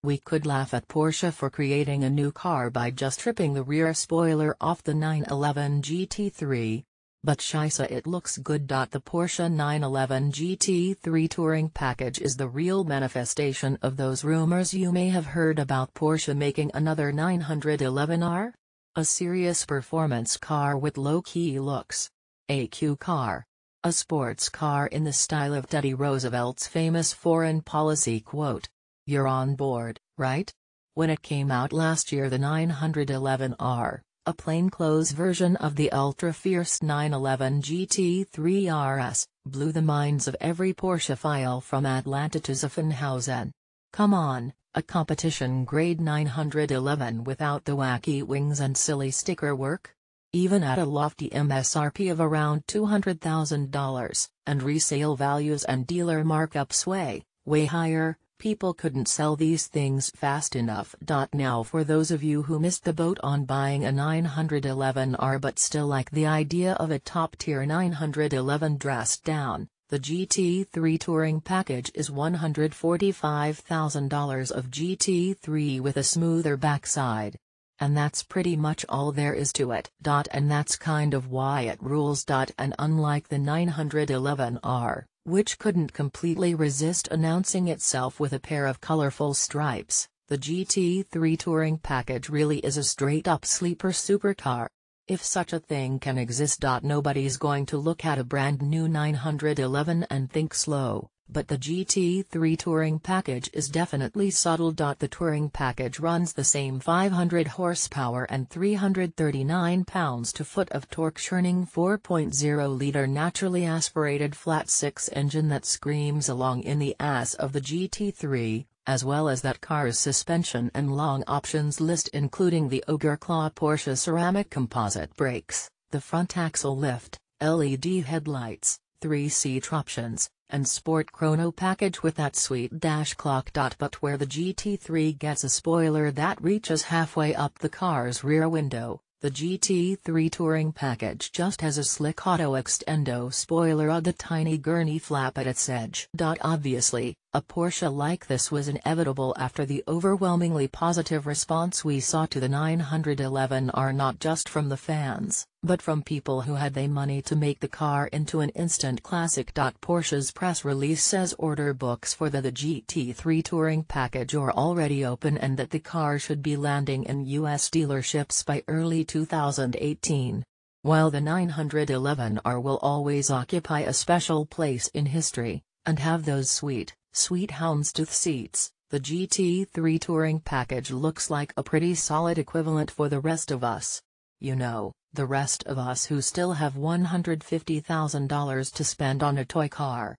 We could laugh at Porsche for creating a new car by just stripping the rear spoiler off the 911 GT3. But scheisse, it looks good. The Porsche 911 GT3 Touring Package is the real manifestation of those rumors you may have heard about Porsche making another 911R? A serious performance car with low-key looks. A Q car. A sports car in the style of Teddy Roosevelt's famous foreign policy quote. You're on board, right? When it came out last year, the 911R, a plainclothes version of the ultra-fierce 911 GT3 RS, blew the minds of every Porschephile from Atlanta to Zuffenhausen. Come on, a competition-grade 911 without the wacky wings and silly sticker work? Even at a lofty MSRP of around $200,000, and resale values and dealer markups way higher, people couldn't sell these things fast enough. Now, for those of you who missed the boat on buying a 911R but still like the idea of a top-tier 911 dressed down, the GT3 Touring Package is $145,000 of GT3 with a smoother backside. And that's pretty much all there is to it. And that's kind of why it rules. And unlike the 911R, which couldn't completely resist announcing itself with a pair of colorful stripes, the GT3 Touring Package really is a straight-up sleeper supercar. If such a thing can exist. Nobody's going to look at a brand new 911 and think slow. But the GT3 Touring Package is definitely subtle. The Touring Package runs the same 500 horsepower and 339 pounds-to-foot of torque-churning 4.0-liter naturally aspirated flat-six engine that screams along in the ass of the GT3, as well as that car's suspension and long options list, including the Ogre Claw Porsche ceramic composite brakes, the front axle lift, LED headlights, 3-seat options, and Sport Chrono package with that sweet dash clock. But where the GT3 gets a spoiler that reaches halfway up the car's rear window, the GT3 Touring Package just has a slick auto extendo spoiler on the tiny gurney flap at its edge. Obviously, a Porsche like this was inevitable after the overwhelmingly positive response we saw to the 911R, not just from the fans, but from people who had the money to make the car into an instant classic. Porsche's press release says order books for the GT3 Touring Package are already open and that the car should be landing in US dealerships by early 2018. While the 911R will always occupy a special place in history, and have those sweet houndstooth seats, the GT3 Touring Package looks like a pretty solid equivalent for the rest of us. You know, the rest of us who still have $150,000 to spend on a toy car.